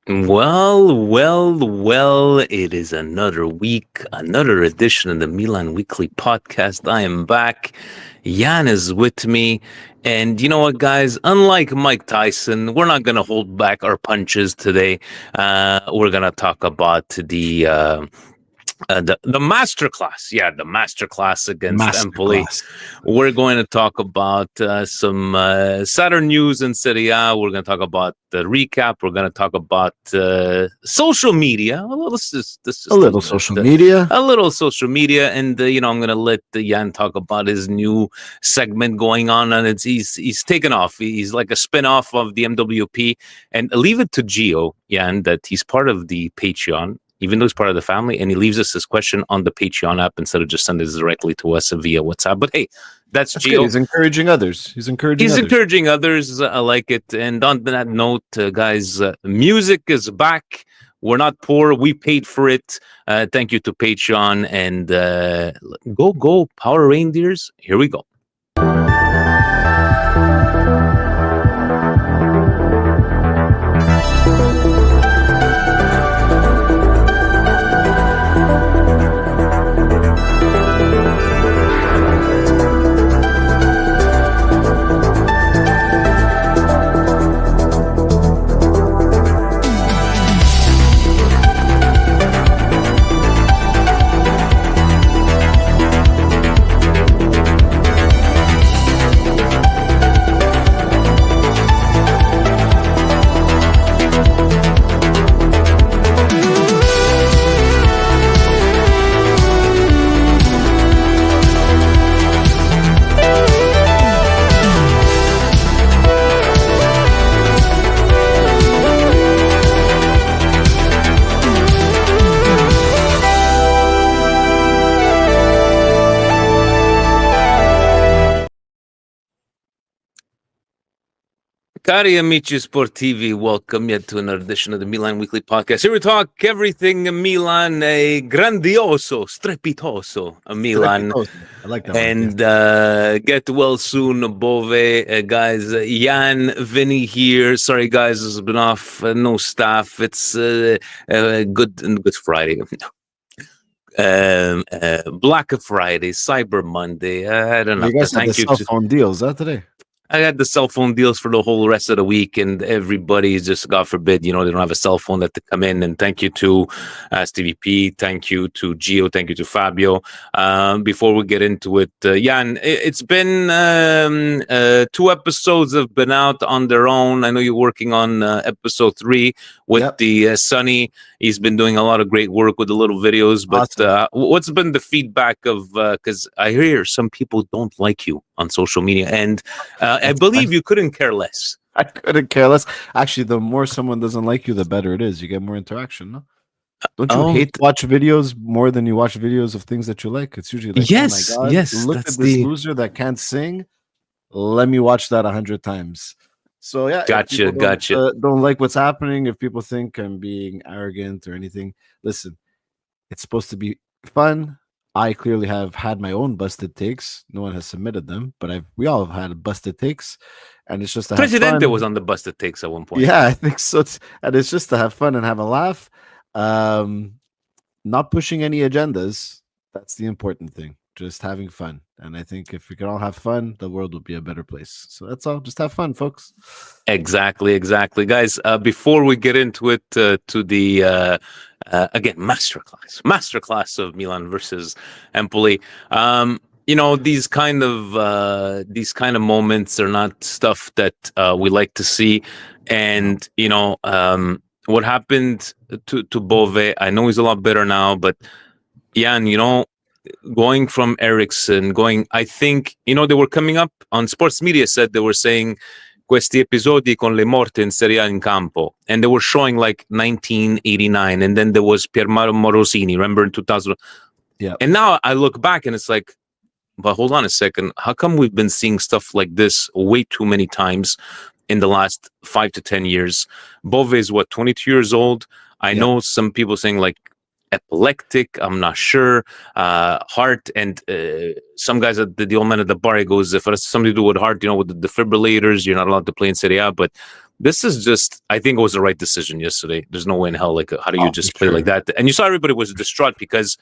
Well, it is another week, another edition of the Milan Weekly Podcast. I am back. Jan is with me. And you know what, guys? Unlike Mike Tyson, we're not going to hold back our punches today. We're going to talk about the masterclass, the masterclass against Empoli. Masterclass. We're going to talk about some Saturn news in Serie A. We're going to talk about the recap. We're going to talk about social media. Well, A little social media. a little social media, and I'm going to let Jan talk about his new segment going on, and he's taken off. He's like a spin-off of the MWP, and leave it to Gio, Jan, that he's part of the Patreon, even though he's part of the family, and he leaves us his question on the Patreon app instead of just sending it directly to us via WhatsApp. But hey, that's Gio. Good. He's encouraging others. He's encouraging others. I like it. And on that note, guys, music is back. We're not poor. We paid for it. Thank you to Patreon. And go, Power Reindeers. Here we go. Cari amici sportivi, welcome yet to another edition of the Milan Weekly Podcast. Here we talk everything Milan, a grandioso, strepitoso Milan. I like that. And get well soon, Bove. Guys, Jan, Vinny here. Sorry, guys, it's been off. No staff. It's Good Friday. Black Friday, Cyber Monday. I don't know. You guys had the cell phone deals, today? I had the cell phone deals for the whole rest of the week, and everybody just, God forbid, they don't have a cell phone that to come in. And thank you to STVP, thank you to Gio, thank you to Fabio. Before we get into it, Jan, it's been 2 episodes have been out on their own. I know you're working on episode 3 with the Sonny. He's been doing a lot of great work with the little videos. But awesome. What's been the feedback of, because I hear some people don't like you on social media, and I believe you couldn't care less. I couldn't care less. Actually, the more someone doesn't like you, the better it is. You get more interaction, no? Don't you hate to watch videos more than you watch videos of things that you like? It's usually like, yes, oh my God, yes, look at this loser that can't sing. Let me watch that 100 times. So yeah, gotcha. Don't like what's happening. If people think I'm being arrogant or anything, listen, it's supposed to be fun. I clearly have had my own busted takes. No one has submitted them, but we all have had busted takes, and it's just to Presidente was on the busted takes at one point. Yeah, I think so. It's just to have fun and have a laugh. Not pushing any agendas. That's the important thing. Just having fun. And I think if we can all have fun, the world will be a better place. So that's all. Just have fun, folks. Exactly. Guys, before we get into it, to the again, masterclass of Milan versus Empoli. These kind of moments are not stuff that we like to see. And what happened to Bove, I know he's a lot better now, but Jan, going from Ericsson, I think, they were coming up on sports media, said they were saying questi episodi con le morte in Serie A in campo, and they were showing like 1989, and then there was Piermario Morosini, remember, in 2000. Yeah. And now I look back and it's like, but hold on a second, how come we've been seeing stuff like this way too many times in the last 5 to 10 years? Bove is 22 years old. I know some people saying like epileptic, I'm not sure, heart, and some guys the old man at the bar, he goes, if something to do with heart, with the defibrillators, you're not allowed to play in Serie A. But This is just, I think it was the right decision yesterday. There's no way in hell, like, how do you Oh, just for play like sure. that? And you saw everybody was distraught because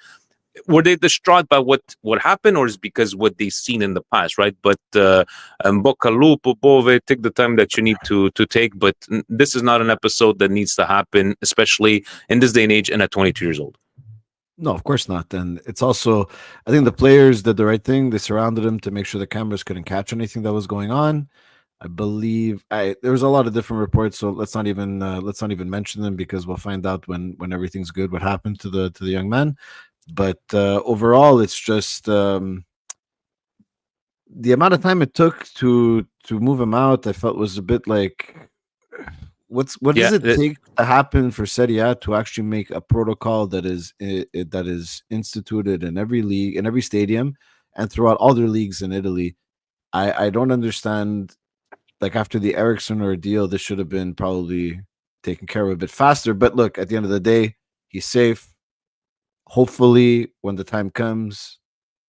were they distraught by what happened, or is because what they've seen in the past, right? But Bocca Lupo, Bove, take the time that you need to take. But this is not an episode that needs to happen, especially in this day and age and at 22 years old. No, of course not. And it's also, I think the players did the right thing. They surrounded him to make sure the cameras couldn't catch anything that was going on. I believe there was a lot of different reports, so let's not even mention them because we'll find out when everything's good what happened to the young man. But overall, it's just the amount of time it took to move him out. I felt was a bit like, what does it take to happen for Serie A to actually make a protocol that is instituted in every league, in every stadium, and throughout all their leagues in Italy? I don't understand. Like after the Ericsson ordeal, this should have been probably taken care of a bit faster. But look, at the end of the day, he's safe. Hopefully, when the time comes,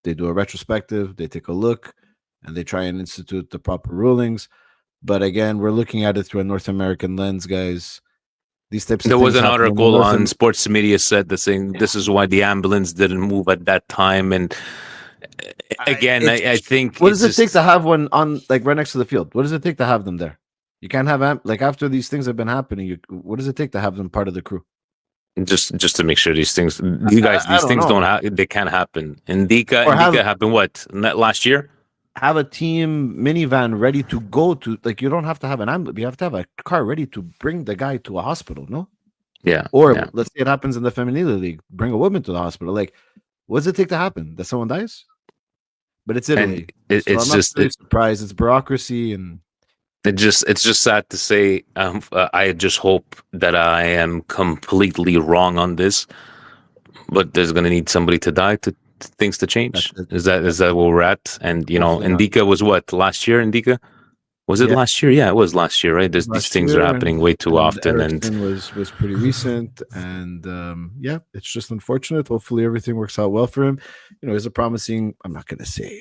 they do a retrospective, they take a look, and they try and institute the proper rulings. But again, we're looking at it through a North American lens, guys. These types of there things was an happen in article on sports media said the saying this is why the ambulance didn't move at that time. And again, I think what does it take to have one on like right next to the field? What does it take to have them there? You can't have like after these things have been happening. What does it take to have them part of the crew? Just to make sure these things, these things they can't happen. Indica happened what last year? Have a team minivan ready to go to, like, you don't have to have an ambulance. You have to have a car ready to bring the guy to a hospital, no? Yeah. Or let's say it happens in the Femminile League, bring a woman to the hospital. Like, what does it take to happen? That someone dies? But it's Italy. It's I'm not just really surprised. It's bureaucracy, and it's just sad to say. I just hope that I am completely wrong on this, but there's going to need somebody to die to things to change. Is that where we're at? And Indica was what last year? Indica was it last year? Yeah, it was last year, right? These things are happening way too often, and was pretty recent. And it's just unfortunate. Hopefully, everything works out well for him. He's a promising. I'm not going to say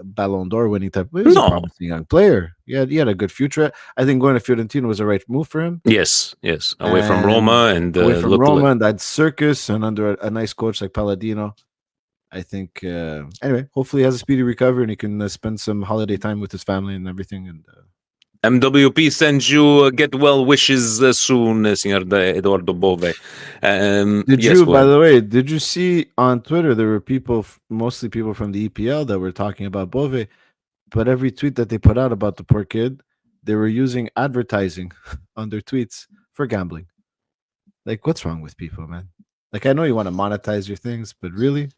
Ballon d'Or winning type, but he's a promising young player. He had a good future. I think going to Fiorentina was the right move for him. Yes, away from Roma and that circus, and under a nice coach like Palladino. I think anyway, hopefully he has a speedy recovery and he can spend some holiday time with his family and everything. And MWP sends you get well wishes soon, Signor Eduardo Bove. By the way, did you see on Twitter there were people, mostly people from the EPL, that were talking about Bove, but every tweet that they put out about the poor kid, they were using advertising on their tweets for gambling. Like, what's wrong with people, man? Like, I know you want to monetize your things, but really?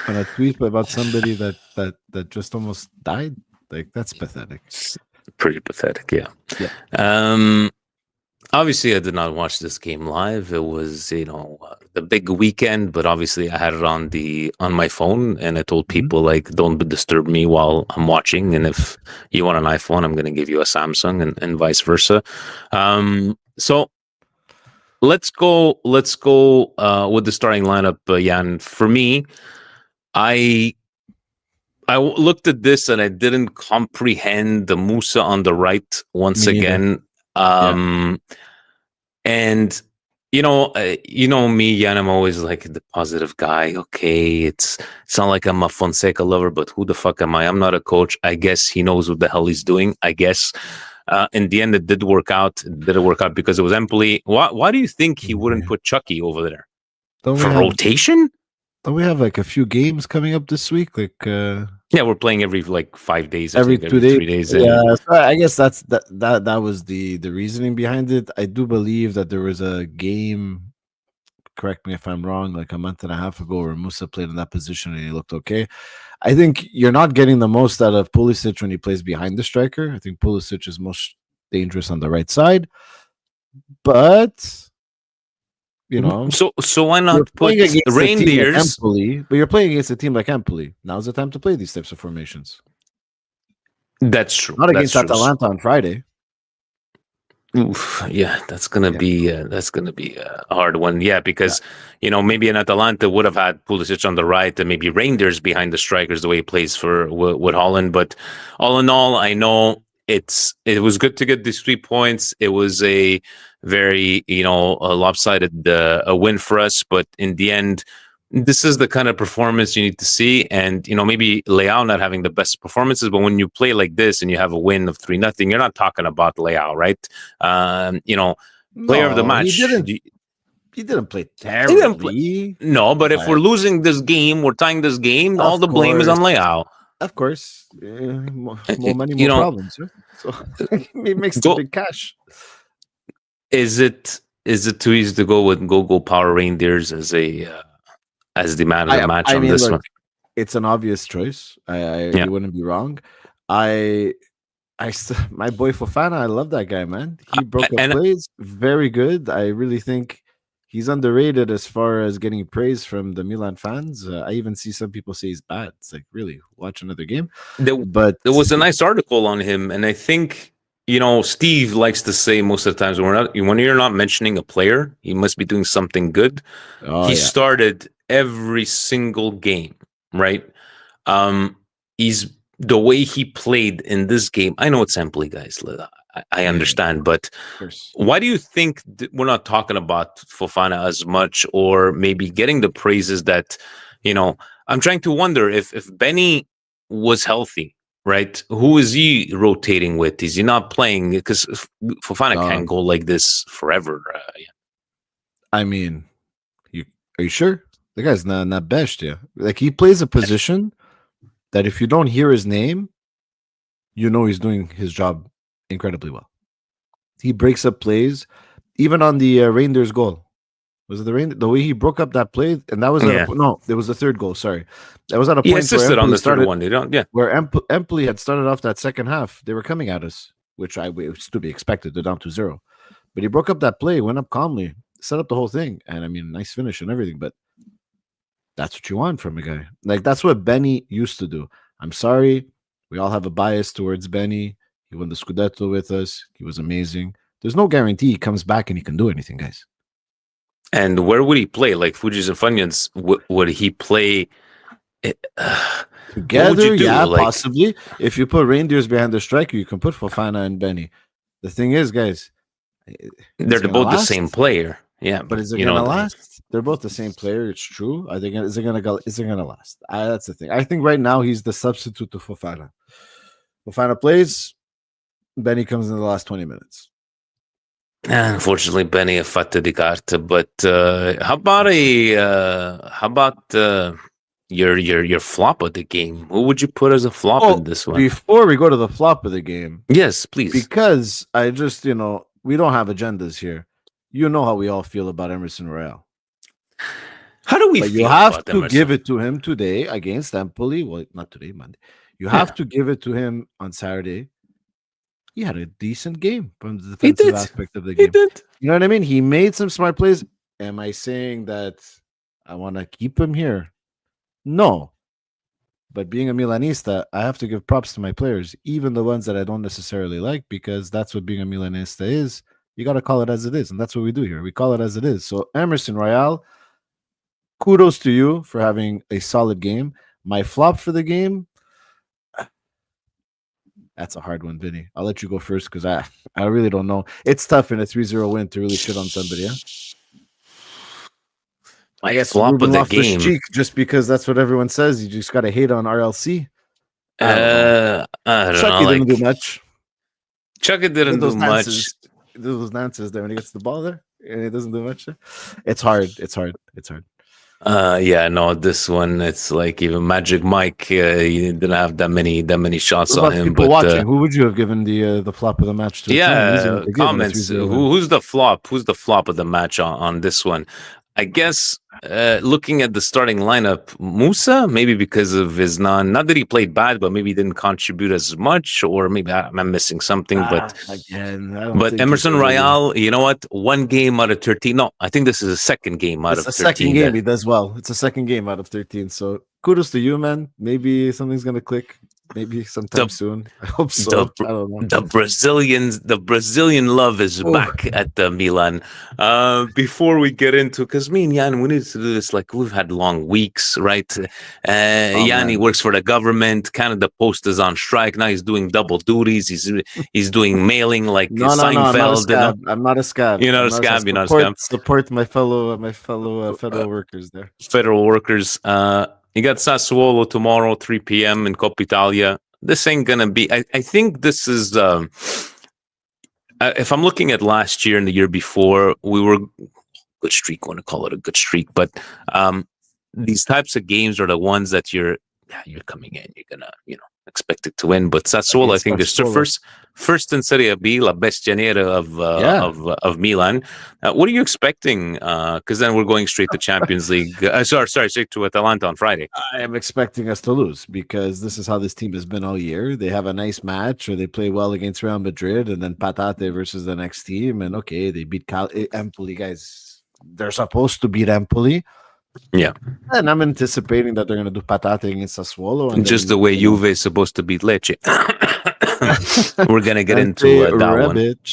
On a tweet about somebody that just almost died, like, that's pathetic. Pretty pathetic, yeah. Obviously I did not watch this game live. It was the big weekend, but obviously I had it on my phone, and I told people like, don't disturb me while I'm watching, and if you want an iPhone, I'm going to give you a Samsung, and vice versa. So let's go with the starting lineup, Jan. For me, I looked at this and I didn't comprehend the Musa on the right once again. And me, Jan, I'm always like the positive guy. Okay, it's not like I'm a Fonseca lover, but who the fuck am I? I'm not a coach. I guess he knows what the hell he's doing. I guess. In the end, it did work out. It didn't work out because it was Empoli. Why do you think he wouldn't put Chucky over there for rotation? Don't we have like a few games coming up this week? Like, we're playing every like 5 days, every 2 days. 3 days. Yeah, so I guess that was the reasoning behind it. I do believe that there was a game, correct me if I'm wrong, like a month and a half ago, where Musa played in that position and he looked okay. I think you're not getting the most out of Pulisic when he plays behind the striker. I think Pulisic is most dangerous on the right side, but so why not put Reijnders? But you're playing against a team like Empoli. Now's the time to play these types of formations. That's true. Not against Atalanta on Friday. Oof, yeah, that's gonna be a hard one. Yeah, because maybe an Atalanta would have had Pulisic on the right and maybe Reijnders behind the strikers the way he plays with Holland. But all in all, I know it was good to get these 3 points. It was a very a lopsided a win for us, but in the end, this is the kind of performance you need to see. And maybe Leao not having the best performances, but when you play like this and you have a win of 3-0, you're not talking about Leao, right? Player of the No, match. he didn't play He didn't play. terribly. No, but if we're losing this game, we're tying this game, all Of the blame is on course. Leao. Of course, more money, You more know, problems. Yeah? So he makes the Go- big cash. Is it too easy to go with Go Power Reindeers as the man of the match on this one? It's an obvious choice. You wouldn't be wrong. My boy Fofana, I love that guy, man. He broke up plays, very good. I really think he's underrated as far as getting praise from the Milan fans. I even see some people say he's bad. It's like, really, watch another game. But there was a nice article on him, and I think Steve likes to say most of the times when you're not mentioning a player, he must be doing something good. He started every single game, right? He's the way he played in this game. I know it's Empoli, guys. I understand, but why do you think we're not talking about Fofana as much, or maybe getting the praises that I'm trying to wonder if Benny was healthy, right? Who is he rotating with? Is he not playing? Because Fofana can't go like this forever. I mean, are you sure? The guy's not best, yeah. Like, he plays a position that if you don't hear his name, he's doing his job incredibly well. He breaks up plays, even on the Reijnders goal. Was it the way he broke up that play? And that was there was the third goal. Sorry, that was at a point assisted on the third one. Where Empoli had started off that second half. They were coming at us, which was to be expected. They're down 2-0, but he broke up that play, went up calmly, set up the whole thing, and I mean, nice finish and everything. But that's what you want from a guy. Like, that's what Benny used to do. I'm sorry, we all have a bias towards Benny. He won the Scudetto with us. He was amazing. There's no guarantee he comes back and he can do anything, guys. And where would he play? Like Fuji's and Funyuns, would he play together? Yeah, possibly. If you put Reijnders behind the striker, you can put Fofana and Benny. The thing is, guys, they're both the same player. Yeah, but is it gonna last? They're both the same player. It's true. Is it gonna last? That's the thing. I think right now he's the substitute to Fofana. Fofana plays. Benny comes in the last 20 minutes. Unfortunately, Benny ha fatto di carta. But how about your flop of the game? Who would you put as a flop in this one? Before we go to the flop of the game, yes, please. Because I just we don't have agendas here. You know how we all feel about Emerson Royale. How do we feel? You have to give it to him today against Empoli. Well, not today, Monday. You have to give it to him on Saturday. He had a decent game from the defensive aspect of the game. He did. You know what I mean? He made some smart plays. Am I saying that I want to keep him here? No. But being a Milanista, I have to give props to my players, even the ones that I don't necessarily like, because that's what being a Milanista is. You got to call it as it is, and that's what we do here. We call it as it is. So, Emerson Royale, kudos to you for having a solid game. My flop for the game, that's a hard one, Vinny. I'll let you go first because I really don't know. It's tough in a 3-0 win to really shit on somebody, yeah? I guess flop of the game. Cheek, just because that's what everyone says. You just got to hate on RLC. I don't Chucky didn't do much. Chucky didn't do much. Those dances there when he gets the ball there and he doesn't do much. It's hard. Yeah, no, this one, it's like even Magic Mike, he didn't have that many shots on him. But watching, who would you have given the flop of the match to? Yeah, comments. Who's the flop? Who's the flop of the match on this one? I guess looking at the starting lineup, Musa, maybe because of his not that he played bad, but maybe he didn't contribute as much, or maybe I'm missing something. But Emerson Royale, you know what? 1 game out of 13. No, I think this is a second game out of 13. It's a second game he does well. It's a second game out of 13. So kudos to you, man. Maybe something's gonna click. maybe sometime soon. I hope so. The, I don't know. the Brazilian love is back at the Milan. Before we get into, because me and Jan, we need to do this. Like, we've had long weeks, right? Yanni works for the government. Canada Post is on strike now. He's doing double duties. He's doing mailing like Seinfeld. I'm not a scab. You're not a scab. You're not a scab. Support my fellow federal workers there. Federal workers. You got Sassuolo tomorrow, 3 p.m. in Coppa Italia. This ain't gonna be. I think this is. If I'm looking at last year and the year before, we were good streak. I want to call it a good streak, but these types of games are the ones that you're coming in. You're gonna expected to win. But Sassuolo, I think, is the first in Serie B, La Bestia Nera of Milan. What are you expecting? Because then we're going straight to Champions League. Straight to Atalanta on Friday. I am expecting us to lose because this is how this team has been all year. They have a nice match or they play well against Real Madrid and then patate versus the next team. And okay, they beat Empoli, guys. They're supposed to beat Empoli. Yeah, and I'm anticipating that they're going to do patate against Sassuolo, and just the way Juve is supposed to beat Lecce. We're going to get into that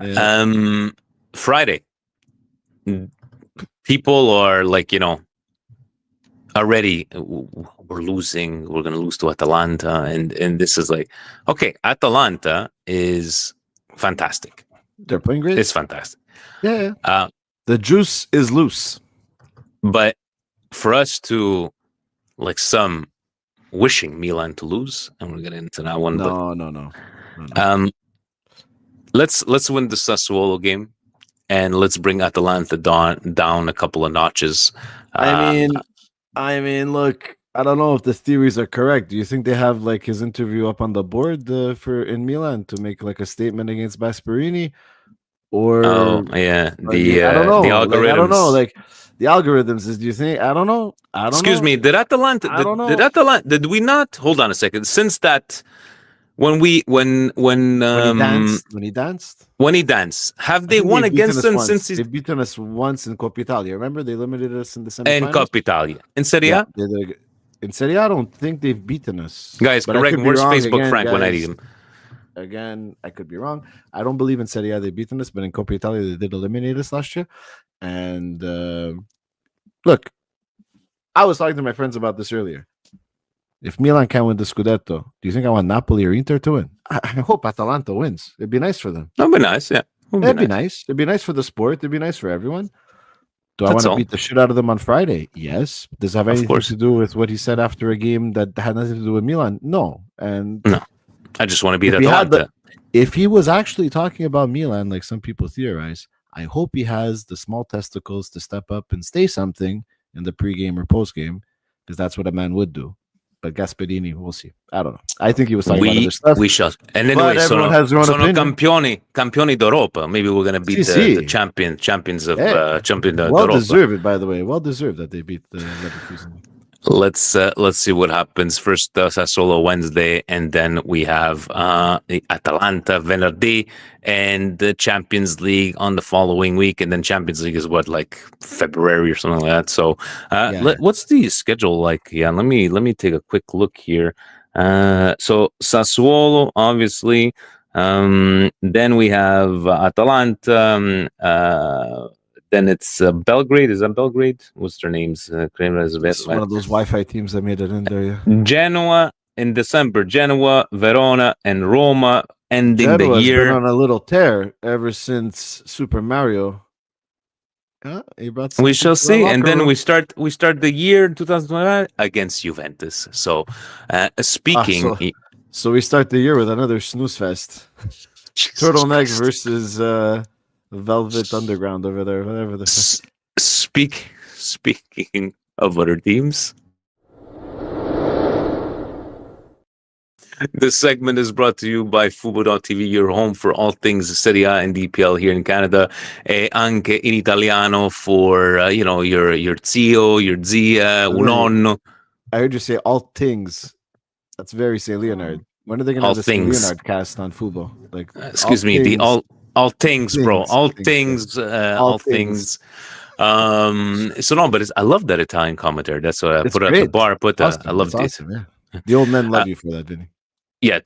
one. Friday, people are like, already we're losing. We're going to lose to Atalanta, and this is like, okay, Atalanta is fantastic. They're playing great. It's fantastic. Yeah. The juice is loose. But for us to, like, some wishing Milan to lose, and we're getting into that one. No. Let's win the Sassuolo game, and let's bring Atalanta down a couple of notches. I mean, look, I don't know if the theories are correct. Do you think they have like his interview up on the board in Milan to make like a statement against Gasperini? Or I don't know. The algorithms. I don't know. Like the algorithms is. Do you think? I don't know. Excuse me. Did Atalanta? Did we not? Hold on a second. Since that, when he danced, have they won against them since they've beaten us once in Coppa Italia? Remember they limited us in the semifinals. In Coppa Italia, in Serie A. In Serie A, I don't think they've beaten us. Guys, correct. Where's Facebook Frank when I need him? Again, I could be wrong. I don't believe in Serie A they've beaten us, but in Coppa Italia they did eliminate us last year. And look, I was talking to my friends about this earlier. If Milan can win the Scudetto, do you think I want Napoli or Inter to win? I hope Atalanta wins. It'd be nice for them. That'd be nice, yeah. It'd be nice. It'd be nice for the sport. It'd be nice for everyone. Do I want to beat the shit out of them on Friday? Yes. Does it have anything to do with what he said after a game that had nothing to do with Milan? No. And no. I just want to beat Atalanta. If he was actually talking about Milan, like some people theorize, I hope he has the small testicles to step up and say something in the pregame or postgame, because that's what a man would do. But Gasperini, we'll see. I don't know. I think he was talking about other stuff. We shall. And anyway, sono campioni d'Europa. Maybe we're going to beat the champions of d'Europa. Well deserved, by the way. Well deserved that they beat the Leverkusen. Let's see what happens. First, Sassuolo Wednesday, and then we have the Atalanta Venerdì, and the Champions League on the following week. And then Champions League is what, like February or something like that. So, what's the schedule like? Yeah, let me take a quick look here. So Sassuolo, obviously. Then we have Atalanta. Then it's Belgrade. Is that Belgrade? What's their names? It's one of those Wi-Fi teams that made it in there. Yeah. Genoa in December. Genoa, Verona, and Roma ending the year. Been on a little tear ever since Super Mario. We shall see, and then we start the year 2025 against Juventus. So, speaking, so we start the year with another snooze fest. Turtleneck versus. Velvet Underground over there, whatever the Speaking of other teams, this segment is brought to you by Fubo.tv, your home for all things Serie A and DPL here in Canada, anche in Italiano for your zio, your zia, un nonno. I heard you say all things. That's very St. Leonard. When are they going to have the St. Leonard cast on Fubo? Like, excuse me, all things, bro. All things. So no, but I love that Italian commentary. That's what I put at the bar. I love it. Awesome, yeah. The old men love you for that, Vinny. Yeah,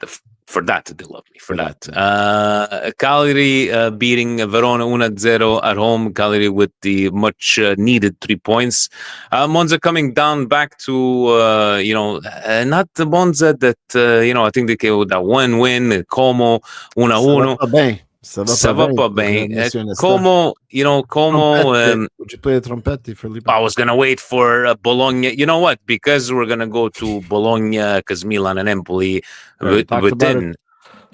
for that they love me for that. that. Cagliari beating Verona 1-0 at home. Cagliari with the much needed 3 points. Monza coming down back to not the Monza that I think they came with that one win. Como 1-1. Ça va pas bien. Como, would you play a trompetti for Liban? I was going to wait for Bologna. You know what? Because we're going to go to Bologna, because Milan and Empoli within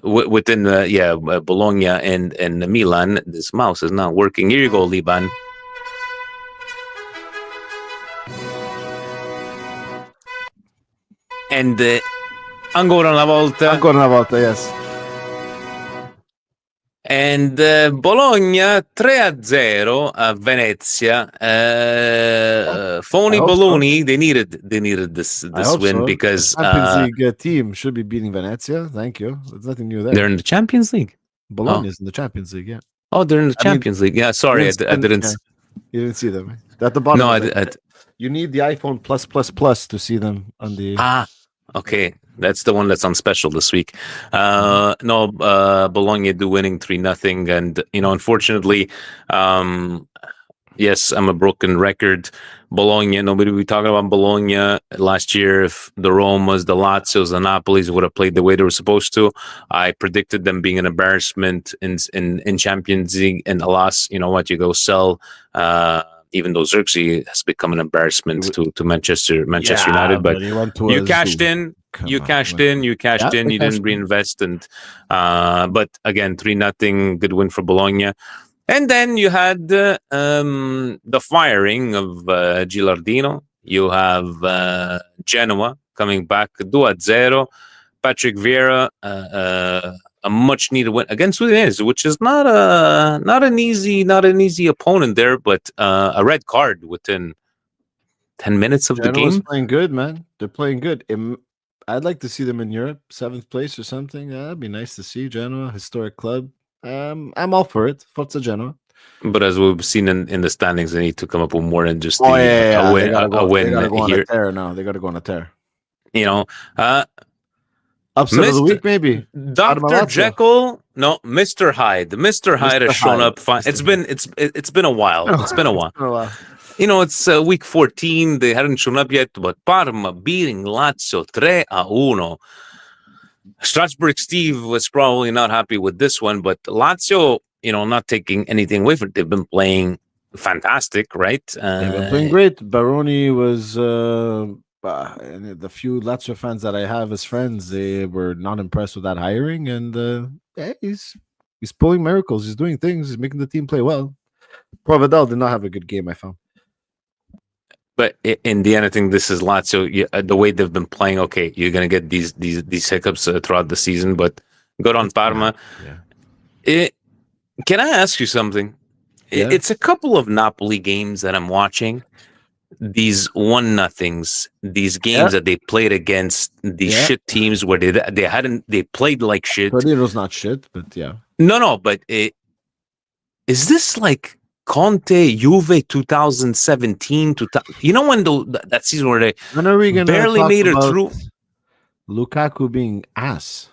Bologna and Milan. This mouse is not working. Here you go, Liban. And ancora una volta, yes. And Bologna 3-0 a Venezia. Phony baloney. So. They needed this win because the Champions League team should be beating Venezia. Thank you. There's nothing new there. They're in the Champions League. Bologna's in the Champions League. Yeah. Oh, they're in the Champions League. Yeah. Sorry, I didn't. Yeah. You didn't see them at the bottom. No, you need the iPhone Plus to see them on the. Okay. That's the one that's on special this week. Bologna do winning 3-0. And, unfortunately, yes, I'm a broken record. Bologna, nobody will be talking about Bologna last year. If the Romas, the Lazios, the Napolis would have played the way they were supposed to, I predicted them being an embarrassment in Champions League. And alas, you know what? You go sell. Even though Xerxes has become an embarrassment to Manchester United, but you cashed in. You cashed in. You didn't reinvest, and but again, 3-0, good win for Bologna. And then you had the firing of Gilardino. You have Genoa coming back 2-0. Patrick Vieira, a much needed win against Udinese, which is not an easy opponent there, but a red card within 10 minutes of the game. Genoa's playing good, man. They're playing good. I'd like to see them in Europe, 7th place or something. That'd be nice to see. Genoa, historic club. I'm all for it. Forza Genoa. But as we've seen in the standings, they need to come up with more than just a win. They gotta go on a tear now. They got to go on a tear. Upset of the week, maybe. Dr. Jekyll, no, Mr. Hyde. Mr. Hyde has shown up fine. It's been a while. It's been a while. It's week 14. They hadn't shown up yet, but Parma beating Lazio 3-1. Strasbourg Steve was probably not happy with this one, but Lazio, not taking anything away from it. They've been playing fantastic, right? They've been playing great. Baroni was... and the few Lazio fans that I have as friends, they were not impressed with that hiring, and he's pulling miracles. He's doing things. He's making the team play well. Provedel did not have a good game, I found. But in the end, I think this is Lazio. The way they've been playing, okay, you're gonna get these hiccups throughout the season, but good on Parma. Yeah. Can I ask you something? Yeah. It's a couple of Napoli games that I'm watching. These 1-0s, these games that they played against these shit teams where they played like shit. Torino's not shit, but yeah. No, but is this like Conte Juve 2017? When that season where they barely made it through? Lukaku being ass.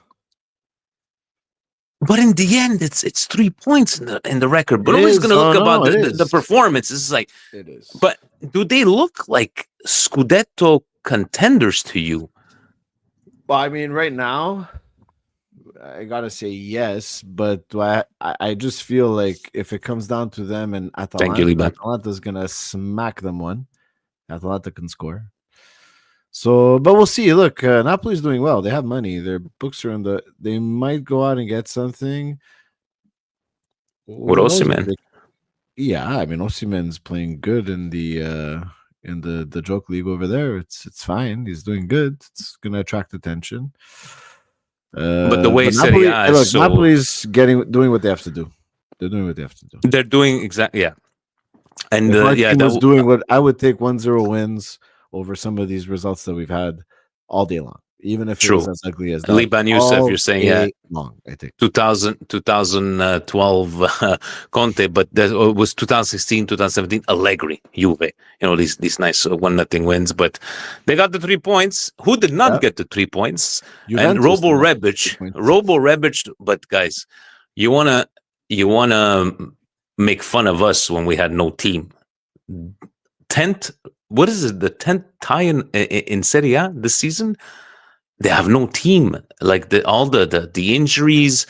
But in the end, it's 3 points in the record. But always going to look about the performance. It's like, it is. But do they look like Scudetto contenders to you? Well, I mean, right now, I gotta say yes. But I just feel like if it comes down to them and Atalanta's gonna smack them one. Atalanta can score. So, but we'll see. Look, Napoli's doing well. They have money. Their books are they might go out and get something. With Osimhen. Yeah, I mean, Osimhen's playing good in the joke league over there. It's fine. He's doing good. It's gonna attract attention. But the way Serie A is Napoli's doing what they have to do. They're doing what they have to do. They're doing exactly, yeah. And was doing what I would take 1-0 wins over some of these results that we've had all day long. even if it True. was as ugly as that. Liban Youssef, you're saying, yeah. Long, I think. 2012 Conte, but that was 2016, 2017 Allegri, Juve. These nice 1-0 wins, but they got the 3 points. Who did not get the 3 points? And Juventus Robo Rebic. But guys, you wanna make fun of us when we had no team. 10th, what is it? The 10th tie in Serie A this season. They have no team. Like all the injuries.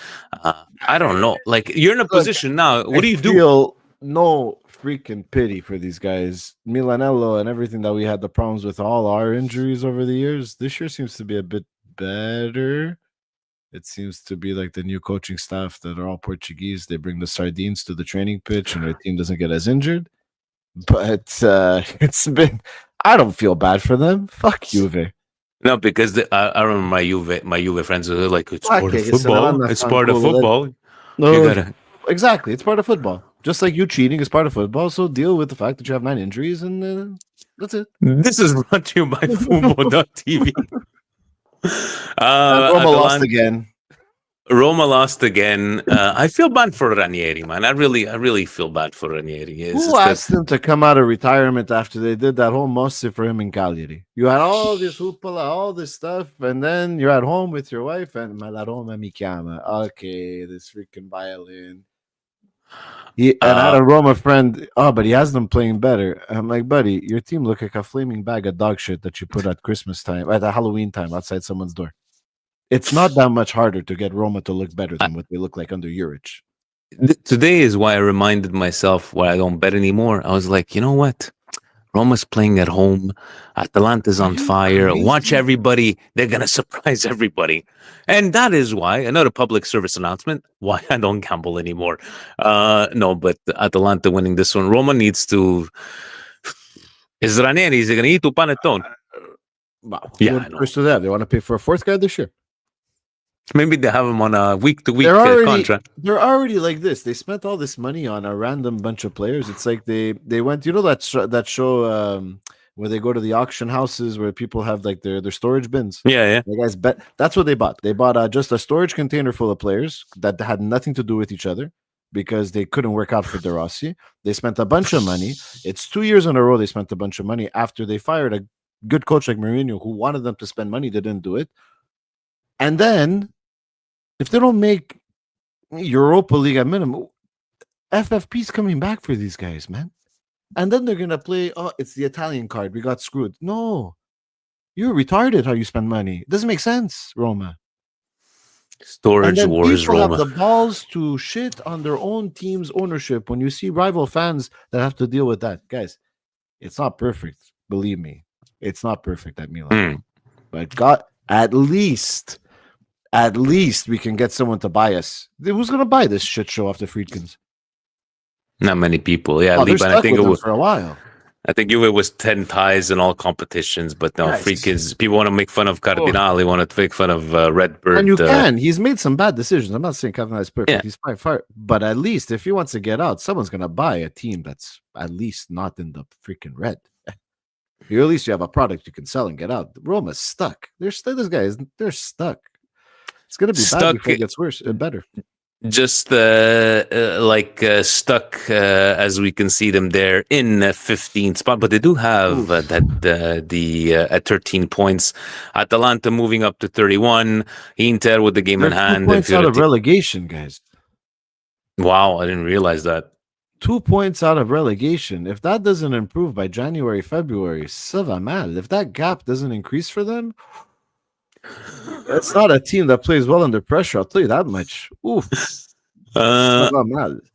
I don't know. Like you're in a position now. What do you do? I feel no freaking pity for these guys. Milanello and everything that we had the problems with, all our injuries over the years. This year seems to be a bit better. It seems to be like the new coaching staff that are all Portuguese. They bring the sardines to the training pitch, and their team doesn't get as injured. But it's been. I don't feel bad for them. Fuck Juve. No, because I remember my Juve friends were like, it's part of football. It's part of football. No, exactly. It's part of football. Just like you cheating is part of football. So deal with the fact that you have 9 injuries, and that's it. This is brought to you by Fubo.tv. Roma lost again. Roma lost again. I feel bad for Ranieri, man. I really feel bad for Ranieri. Who asked him to come out of retirement after they did that whole mosse for him in Cagliari? You had all this hoopla, all this stuff, and then you're at home with your wife, and ma la Roma mi chiama. Okay, this freaking violin. And I had a Roma friend. Oh, but he has them playing better. I'm like, buddy, your team look like a flaming bag of dog shit that you put at Christmas time, at Halloween time, outside someone's door. It's not that much harder to get Roma to look better than what they look like under Juric. Today is why I reminded myself why I don't bet anymore. I was like, you know what? Roma's playing at home. Atalanta's on fire. Crazy? Watch everybody. They're going to surprise everybody. And that is why, another public service announcement, why I don't gamble anymore. No, but Atalanta winning this one. Roma needs to... Is Ranieri going to eat panettone? Yeah, I know. First of that, they want to pay for a 4th guy this year. Maybe they have him on a week-to-week contract. They're already like this. They spent all this money on a random bunch of players. It's like they went. You know that show where they go to the auction houses where people have like their storage bins. Yeah. The guys bet. That's what they bought. They bought just a storage container full of players that had nothing to do with each other because they couldn't work out for De Rossi. They spent a bunch of money. It's 2 years in a row they spent a bunch of money after they fired a good coach like Mourinho who wanted them to spend money. They didn't do it. And then, if they don't make Europa League at minimum, FFP's coming back for these guys, man. And then they're going to play, it's the Italian card. We got screwed. No. You're retarded how you spend money. It doesn't make sense, Roma. Storage wars, Roma. People have the balls to shit on their own team's ownership when you see rival fans that have to deal with that. Guys, it's not perfect. Believe me. It's not perfect at Milan. But God, at least we can get someone to buy us. Who's going to buy this shit show off the Friedkins? Not many people. Yeah, Liban, I think it was for a while. I think it was 10 ties in all competitions, but no, Friedkins. People want to make fun of Cardinale, want to make fun of Redbird. And you can. He's made some bad decisions. I'm not saying Cardinale is perfect. Yeah. He's fine. But at least if he wants to get out, someone's going to buy a team that's at least not in the freaking red. At least you have a product you can sell and get out. Roma's stuck. They're stuck. They're stuck. It's going to be bad before it gets worse and better. Just stuck as we can see them there in 15th spot, but they do have at 13 points. Atalanta moving up to 31. Inter with the game in hand. 2 points out of relegation, guys. Wow, I didn't realize that. 2 points out of relegation. If that doesn't improve by January, February, ça va mal. If that gap doesn't increase for them, it's not a team that plays well under pressure. I'll tell you that much. Oof. I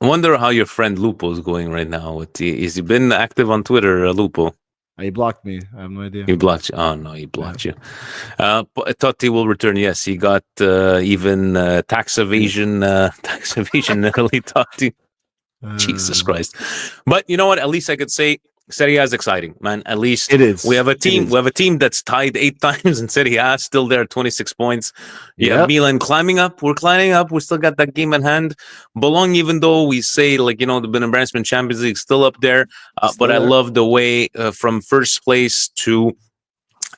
wonder how your friend Lupo is going right now. Has he been active on Twitter, Lupo? He blocked me. I have no idea. He blocked you. Oh, no, he blocked you. Totti will return. Yes, he got even tax evasion Italy, Totti. Jesus Christ. But you know what? At least I could say Serie A is exciting, man. At least it is. We have a team. We have a team that's tied 8 times in Serie A, still there at 26 points. You have Milan climbing up. We're climbing up. We still got that game in hand. Bologna, even though we say they've been embarrassment Champions League, still up there. But I love the way from first place to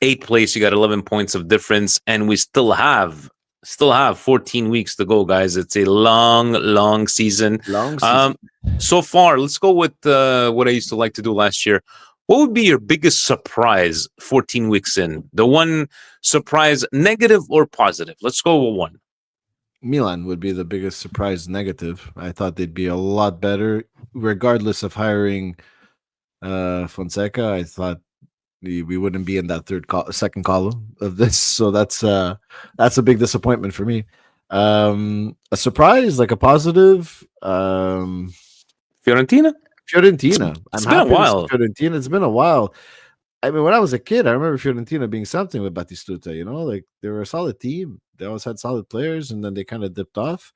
eighth place. You got 11 points of difference, and we still have 14 weeks to go, guys. It's a long season. Long season. So far, let's go with what I used to like to do last year. What would be your biggest surprise 14 weeks in? The one surprise, negative or positive? Let's go with one. Milan would be the biggest surprise negative. I thought they'd be a lot better, regardless of hiring Fonseca. I thought we wouldn't be in that second column of this, so that's a big disappointment for me. A surprise, like a positive. Fiorentina. It's been a while. Fiorentina. It's been a while. I mean, when I was a kid, I remember Fiorentina being something with Batistuta. You know, like they were a solid team. They always had solid players, and then they kind of dipped off.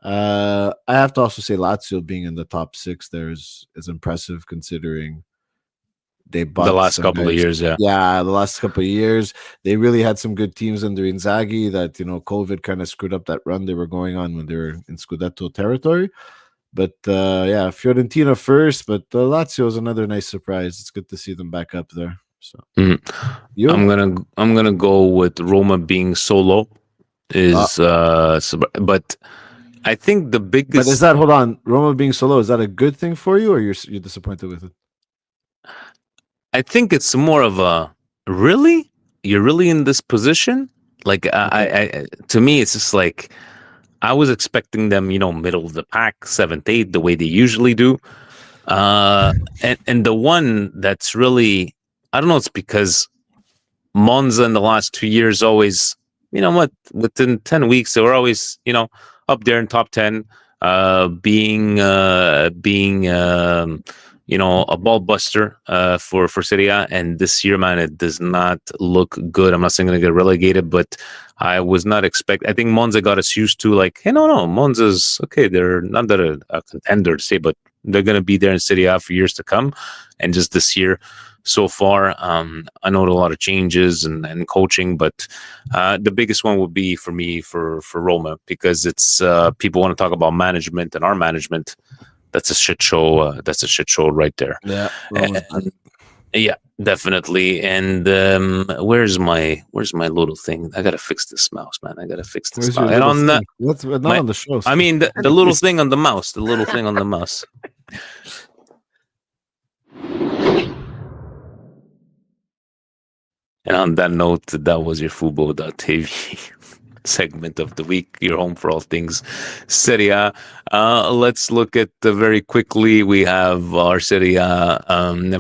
I have to also say Lazio being in the top 6 there is impressive, considering they bought the last couple of years. The last couple of years they really had some good teams under Inzaghi. That COVID kind of screwed up that run they were going on when they were in Scudetto territory. But Fiorentina first, but Lazio is another nice surprise. It's good to see them back up there. So I'm gonna go with Roma being so low. But I think the biggest. But is that, hold on, Roma being so low, is that a good thing for you, or you're disappointed with it? I think it's more of a really, you're really in this position. Like I to me, it's just like I was expecting them, middle of the pack, 7th, 8th, the way they usually do. And the one that's really, I don't know, it's because Monza in the last 2 years always, within 10 weeks they were always, up there in top 10, being a ball buster for Serie A. And this year, man, it does not look good. I'm not saying going to get relegated, but I was not I think Monza got us used to, like, hey, no, Monza's okay. They're not that a contender to say, but they're going to be there in Serie A for years to come. And just this year, so far, I know a lot of changes and coaching, but the biggest one would be for me for Roma, because it's people want to talk about management, and our management, that's a shit show. That's a shit show right there. Yeah, yeah, definitely. And where's my little thing? I gotta fix this mouse, man. I gotta fix this mouse. And on the on the show. I mean, the little thing on the mouse. The little thing on the mouse. And on that note, that was your Fubo.tv segment of the week, your home for all things Serie A. Let's look at very quickly. We have our Serie A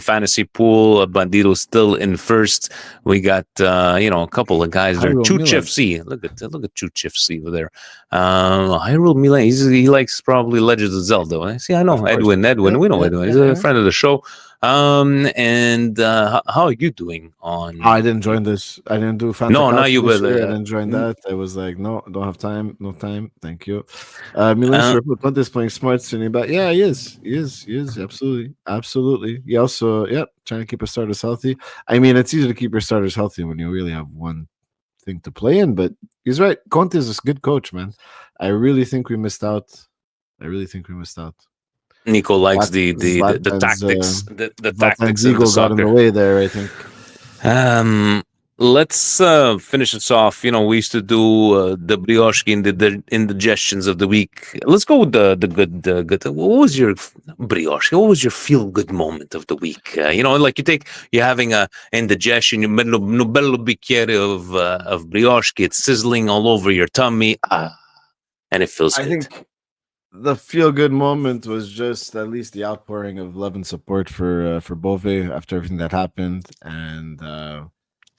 fantasy pool. Bandito still in first. We got a couple of guys there. Chuch FC. Look at Chuch FC over there. Hyrule Milan. He likes probably Legends of Zelda. See, I know Edwin. We know Edwin. He's a friend of the show. And how are you doing on? I didn't join this. I didn't do fantasy. No, not you, but I didn't join that. I was like, no, don't have time. No time. Thank you. Milan is playing smart, but yeah, he is. Absolutely. He also, trying to keep his starters healthy. I mean, it's easy to keep your starters healthy when you really have one thing to play in. But he's right. Conte is a good coach, man. I really think we missed out. Nico likes the tactics, the tactics of the soccer. Got in the way there, I think. Let's finish this off. We used to do the brioche in the indigestions of the week. Let's go with the good. What was your brioche? What was your feel good moment of the week? Like you're having a indigestion, you bello bicchiere of brioche, it's sizzling all over your tummy, and it feels good. I think the feel-good moment was just at least the outpouring of love and support for Bove after everything that happened, and a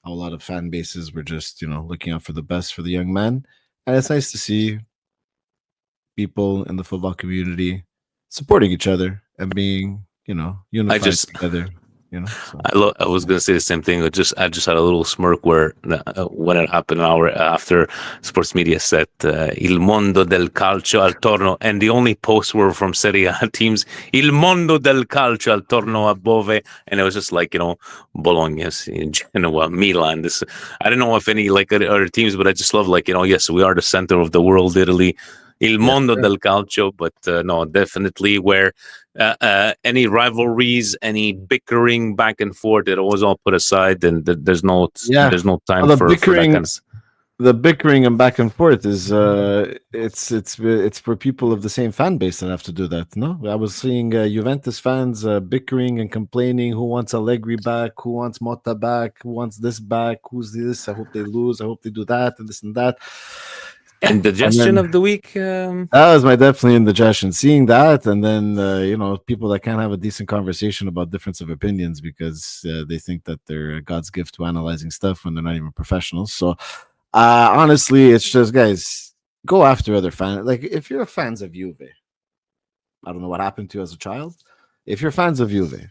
lot of fan bases were just looking out for the best for the young man, and it's nice to see people in the football community supporting each other and being unified together. So. I was gonna say the same thing. I just had a little smirk where when it happened, an hour after, sports media said "Il mondo del calcio attorno," and the only posts were from Serie A teams. "Il mondo del calcio attorno a Bove," and it was just like Bologna, Genoa, Milan. This I don't know if any like other teams, but I just love yes, we are the center of the world, Italy. Il mondo del calcio, but no, definitely where any rivalries, any bickering back and forth, it was all put aside, and there's no Yeah. time The for that bickering, kind of stuff. the bickering and back and forth is it's for people of the same fan base that have to do that. No, I was seeing Juventus fans bickering and complaining. Who wants Allegri back? Who wants Motta back? Who wants this back? Who's this? I hope they lose. I hope they do that and this and that. Indigestion of the week. That was my definitely indigestion. Seeing that, and then people that can't have a decent conversation about difference of opinions because they think that they're God's gift to analyzing stuff when they're not even professionals. So honestly, it's just, guys, go after other fans. Like, if you're fans of Juve, I don't know what happened to you as a child. If you're fans of Juve,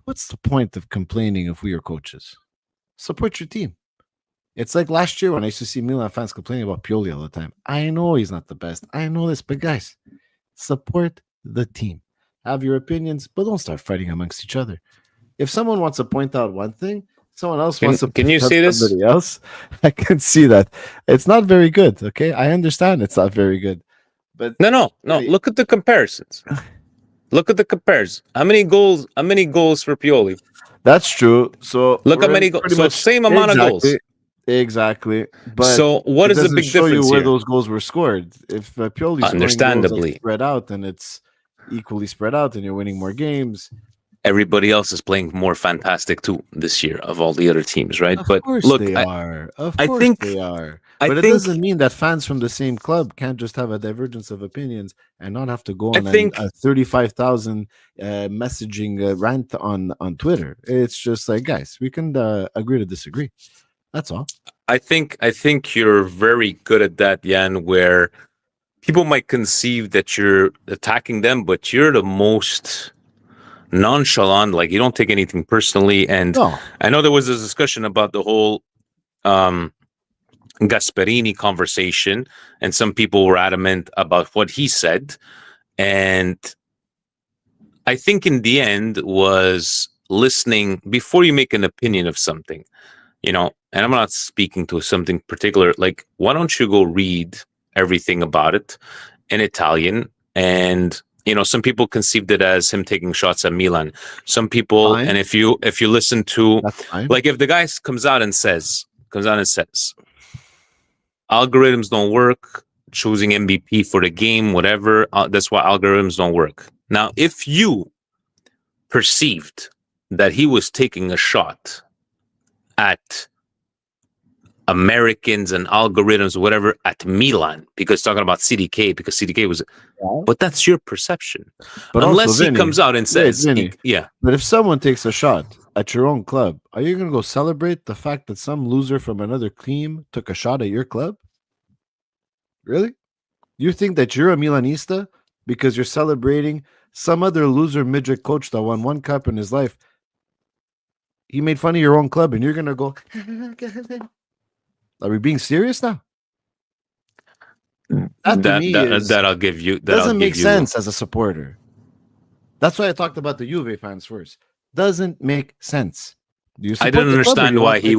what's the point of complaining if we are coaches? Support your team. It's like last year when I used to see Milan fans complaining about Pioli all the time. I know he's not the best. I know this, but guys, support the team. Have your opinions, but don't start fighting amongst each other. If someone wants to point out one thing, someone else wants to Can you see this? Somebody else. I can see that. It's not very good. Okay, I understand it's not very good, but no. Look at the comparisons. Look at the comparison. How many goals for Pioli? That's true. So look how many goals. So same amount of goals. Exactly. But so what is the big show difference you where here? those goals were scored. If Pioli's understandably spread out and it's equally spread out and you're winning more games. Everybody else is playing more fantastic too this year of all the other teams, right? Of but course look, they are. Of course they are. But it doesn't mean that fans from the same club can't just have a divergence of opinions and not have to go on a 35,000 messaging rant on Twitter. It's just like, guys, we can agree to disagree. That's all. I think you're very good at that, Jan, where people might conceive that you're attacking them, but you're the most nonchalant, like you don't take anything personally. And I know there was a discussion about the whole Gasperini conversation, and some people were adamant about what he said. And I think in the end was listening before you make an opinion of something, and I'm not speaking to something particular. Like, why don't you go read everything about it in Italian? And some people conceived it as him taking shots at Milan. Some people, and if you listen to, like, if the guy comes out and says, algorithms don't work, choosing MVP for the game, whatever, that's why algorithms don't work. Now, if you perceived that he was taking a shot at Americans and algorithms or whatever at Milan, because talking about CDK, because CDK was, but that's your perception. But unless also, Vinny, he comes out and says, But if someone takes a shot at your own club, are you going to go celebrate the fact that some loser from another team took a shot at your club? Really? You think that you're a Milanista because you're celebrating some other loser midget coach that won one cup in his life? He made fun of your own club, and you're going to go, are we being serious now? That I'll give you. That doesn't make sense as a supporter. That's why I talked about the Juve fans first. Doesn't make sense. I didn't understand why he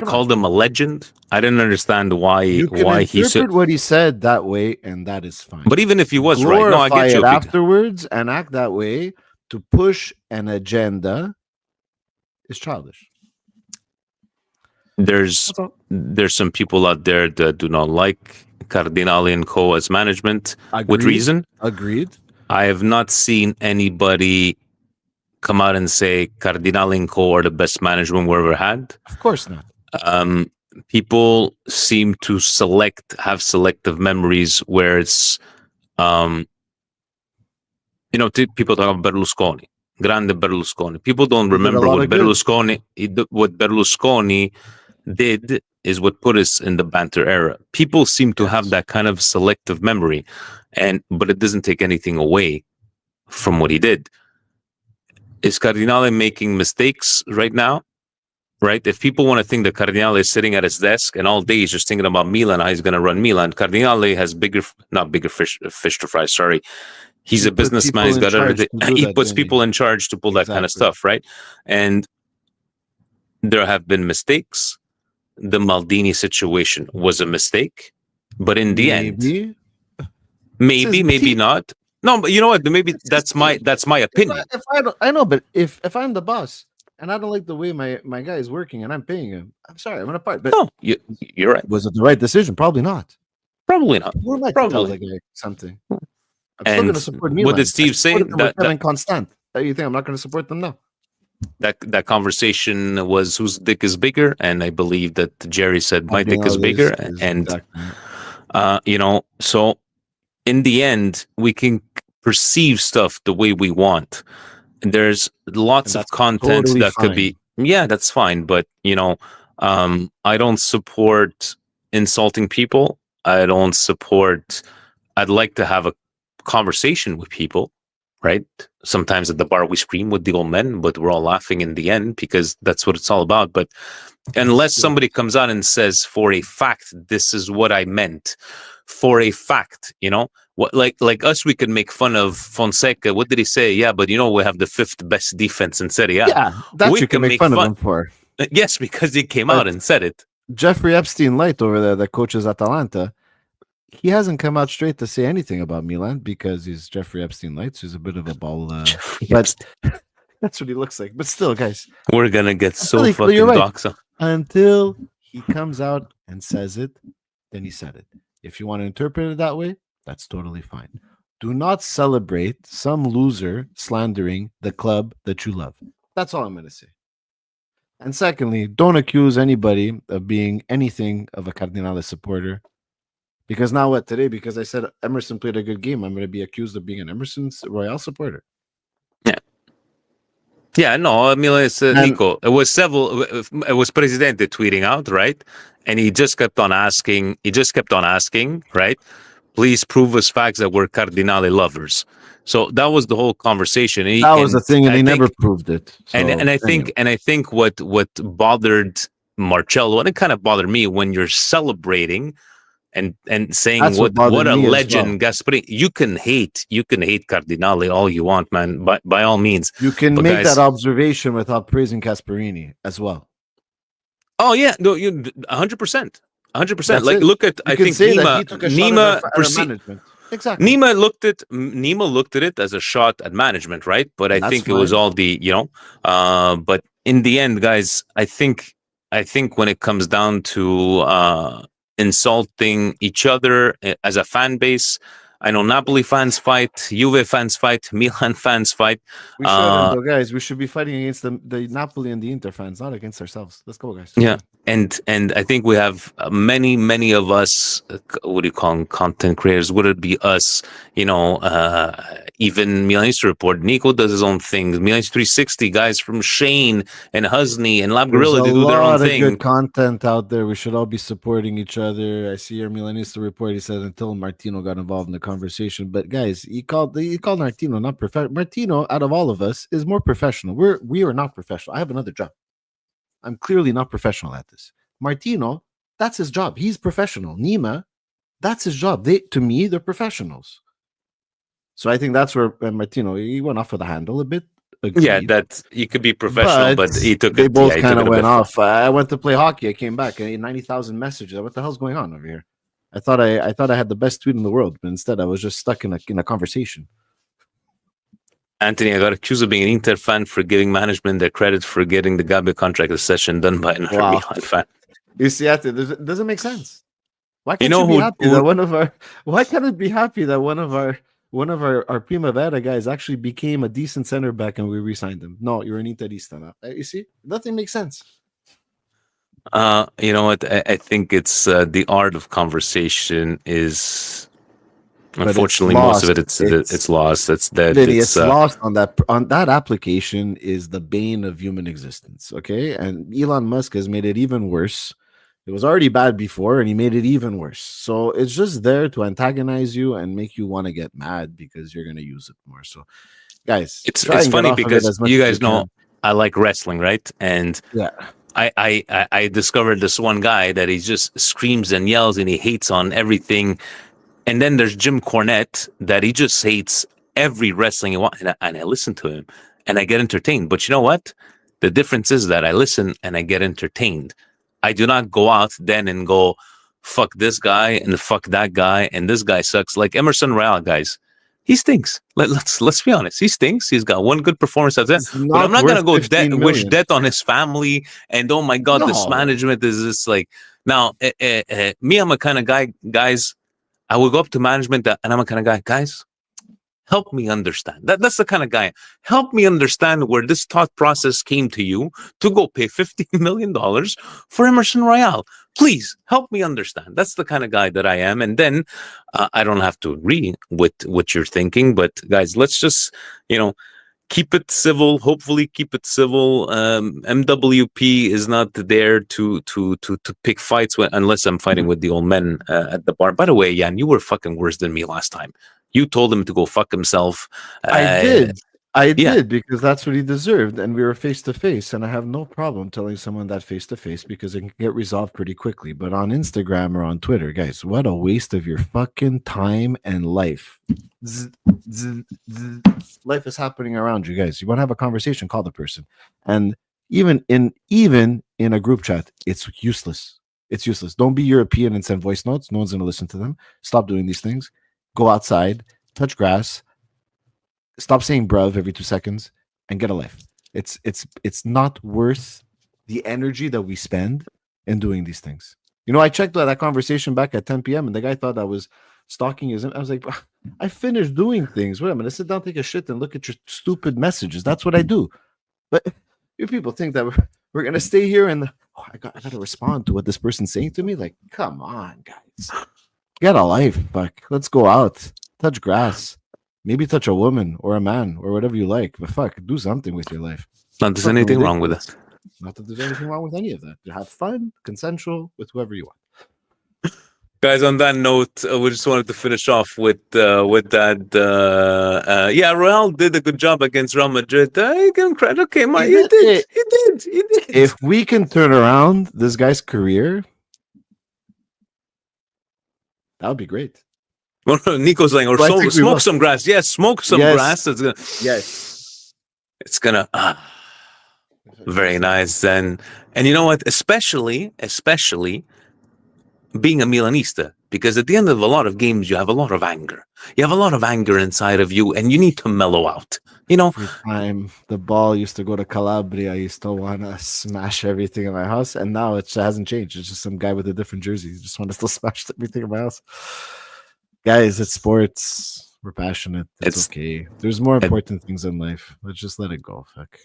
called him a legend. I didn't understand why he said what he said that way, and that is fine. But even if he was right, no, I get you. Afterwards and act that way to push an agenda is childish. There's some people out there that do not like Cardinale and Co. as management. With reason. Agreed. I have not seen anybody come out and say Cardinale and Co. are the best management we ever had. Of course not. People seem to have selective memories where it's, people talk about Berlusconi, Grande Berlusconi. People don't remember what Berlusconi did is what put us in the banter era. People seem to have that kind of selective memory, but it doesn't take anything away from what he did. Is Cardinale making mistakes right now? Right? If people want to think that Cardinale is sitting at his desk and all day he's just thinking about Milan, how he's going to run Milan. Cardinale has not bigger fish to fry. Sorry. He's a businessman. He's got everything. He puts people in charge to pull that kind of stuff, right? And there have been mistakes. The Maldini situation was a mistake, but in the end, maybe not. No, but you know what? Maybe It's his that's my opinion. If I don't, I know, but if I'm the boss and I don't like the way my guy is working and I'm paying him, I'm sorry, I'm gonna part. But No, you're right. was it the right decision? Probably not. Probably not. Who am I to tell Probably. the guy something? I'm still And gonna support what Milan. did Steve say? Them with Kevin Constant. You think I'm not gonna support them now? That conversation was whose dick is bigger, and I believe that Jerry said my dick is bigger, and exactly. you know, so in the end, we can perceive stuff the way we want. And there's lots of content totally that could be, yeah, that's fine. But, you know, I don't support insulting people. I don't support, I'd like to have a conversation with people, right? Sometimes at the bar we scream with the old men, but we're all laughing in the end because that's what it's all about. But unless somebody comes out and says for a fact, this is what I meant, for a fact, you know, what like us, we could make fun of Fonseca. What did he say? Yeah, but you know, we have the 5th best defense in Serie A. Yeah, that you can make fun of him for. Yes, because he came out and said it. Jeffrey Epstein Light over there that coaches Atalanta, he hasn't come out straight to say anything about Milan because he's Jeffrey Epstein Light, so he's a bit of a ball. But that's what he looks like. But still, guys, we're gonna get so fucking doxxed until he comes out and says it. Then he said it. If you want to interpret it that way, that's totally fine. Do not celebrate some loser slandering the club that you love. That's all I'm going to say. And secondly, don't accuse anybody of being anything of a Cardinale supporter. Because now what today? Because I said Emerson played a good game, I'm going to be accused of being an Emerson Royale supporter. Yeah. Yeah, no, I mean, it's Nico. It was Presidente tweeting out, right? And he just kept on asking, right? Please prove us facts that we're Cardinale lovers. So that was the whole conversation. That was the thing, and he never proved it. So, and I think what bothered Marcello, and it kind of bothered me, when you're celebrating and saying what a legend Gasparini. You can hate Cardinale all you want, man. By all means, you can make that observation without praising Gasparini as well. Oh yeah, no, 100%. 100%. Like, look at, I think Nima exactly. Nima looked at it as a shot at management, right? But I think it was all the, you know, but in the end, guys, I think when it comes down to insulting each other as a fan base, I know Napoli fans fight, Juve fans fight, Milan fans fight. We should, guys. We should be fighting against the Napoli and the Inter fans, not against ourselves. Let's go, guys. Yeah, and I think we have many of us. What do you call them? Content creators. Would it be us? You know, even Milanista Report. Nico does his own thing. Milanista 360 guys from Shane and Husney and Lab Gorilla, they do their own thing. There's a lot of good content out there. We should all be supporting each other. I see your Milanista Report. He said until Martino got involved in the conversation, but guys, he called Martino not professional. Martino, out of all of us, is more professional. We are not professional. I have another job. I'm clearly not professional at this. Martino, that's his job. He's professional. Nima, that's his job. To me, they're professionals. So I think that's where Martino, he went off of the handle a bit. Agreed. Yeah, that you could be professional, but he took they it. Both kind of went off. I went to play hockey. I came back. I had 90,000 messages. What the hell's going on over here? I thought I had the best tweet in the world, but instead I was just stuck in a conversation. Anthony, I got accused of being an Inter fan for giving management their credit for getting the Gabi contract session done by another Milan fan. You see, it doesn't make sense. Why can't you be happy that one of our? Why can't it be happy that one of our Primavera guys actually became a decent center back and we re-signed him? No, you're an Interista now. You see, nothing makes sense. You know what? I think it's the art of conversation is. Unfortunately, most of it it's lost. It's lost on that application is the bane of human existence. Okay, and Elon Musk has made it even worse. It was already bad before, and he made it even worse. So it's just there to antagonize you and make you want to get mad because you're going to use it more. So, guys, it's funny because you guys know I like wrestling, right? And yeah. I discovered this one guy that he just screams and yells and he hates on everything. And then there's Jim Cornette that he just hates every wrestling and I listen to him and I get entertained. But you know what? The difference is that I listen and I get entertained. I do not go out then and go, fuck this guy and fuck that guy and this guy sucks. Like Emerson Royale, guys. He stinks. Let's be honest. He stinks. He's got one good performance at that. It's But I'm not worth gonna go 15 wish million. debt on his family. And oh my god, this No. management is just like now. Me, I'm a kind of guy, guys. I will go up to management, and I'm a kind of guy, guys. Help me understand. That's the kind of guy. Help me understand where this thought process came to you to go pay $15 million for Emerson Royale. Please help me understand. That's the kind of guy that I am. And then I don't have to agree with what you're thinking, but guys, let's just, keep it civil. Hopefully keep it civil. MWP is not there to pick fights unless I'm fighting with the old men at the bar. By the way, Jan, you were fucking worse than me last time. You told him to go fuck himself. I did because that's what he deserved, and we were face to face, and I have no problem telling someone that face to face because it can get resolved pretty quickly. But on Instagram or on Twitter, guys, what a waste of your fucking time and life. Life is happening around you, guys. You want to have a conversation, call the person. And even in a group chat, it's useless. It's useless. Don't be European and send voice notes. No one's going to listen to them. Stop doing these things. Go outside, touch grass. Stop saying bruv every 2 seconds and get a life. It's not worth the energy that we spend in doing these things. I checked that conversation back at 10 p.m. and the guy thought I was stalking his. I was like, I finished doing things. Wait, I'm going to sit down, take a shit, and look at your stupid messages. That's what I do. But you people think that we're going to stay here and I got to respond to what this person's saying to me? Like, come on, guys. Get a life, fuck. Let's go out. Touch grass. Maybe touch a woman or a man or whatever you like. But fuck, do something with your life. Not there's anything wrong with it. Not that there's anything wrong with any of that. You have fun, consensual, with whoever you want. Guys, on that note, we just wanted to finish off with that. Real did a good job against Real Madrid. I give him credit. Okay, man, he did. If we can turn around this guy's career, that would be great. Well, Nico's like, smoke some grass. Yes, smoke some grass. It's gonna very nice. And you know what? Especially being a Milanista, because at the end of a lot of games, you have a lot of anger. You have a lot of anger inside of you, and you need to mellow out. Every time the ball used to go to Calabria, I used to want to smash everything in my house, and now it hasn't changed. It's just some guy with a different jersey. You just want to still smash everything in my house. Guys, it's sports. We're passionate. It's okay. There's more important things in life. Let's just let it go. Fuck.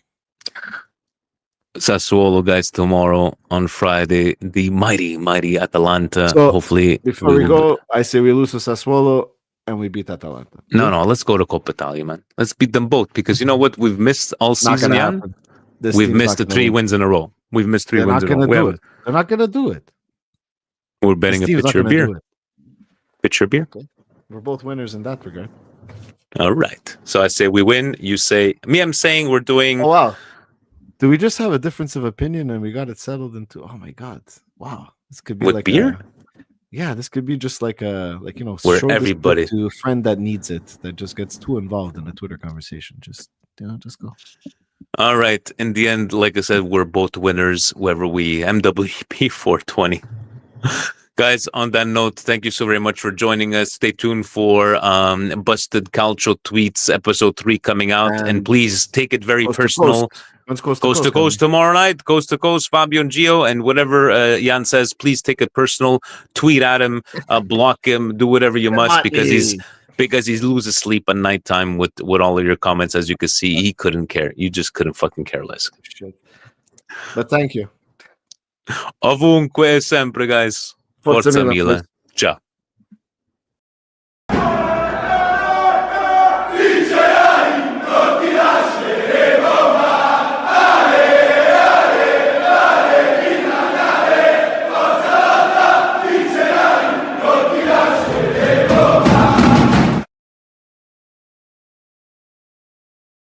Sassuolo, guys, tomorrow on Friday. The mighty Atalanta. So, hopefully, before we go, I say we lose to Sassuolo and we beat Atalanta. No, let's go to Coppa Italia, man. Let's beat them both because you know what? We've missed all season, Jan. We've missed the 3 wins in a row. We've missed 3 wins in a row. They're not going to do it. We're betting a pitcher of beer. Pitcher beer. Okay. We're both winners in that regard. All right. So I say we win. You say me. I'm saying we're doing. Oh wow! Do we just have a difference of opinion and we got it settled into? Oh my god! Wow! This could be with like beer. This could be just like where everybody to a friend that needs it that just gets too involved in a Twitter conversation. Just go. All right. In the end, like I said, we're both winners. Whoever we MWP 420. Guys, on that note, thank you so very much for joining us. Stay tuned for Busted Calcio Tweets episode 3 coming out. And please take it very personal. Coast to coast tomorrow night. Coast to coast, Fabio and Gio. And whatever Jan says, please take it personal. Tweet at him, block him, do whatever you must because he loses sleep at nighttime with all of your comments. As you can see, he couldn't care. You just couldn't fucking care less. But thank you. Ovunque sempre, guys. Forza Milan. Ciao.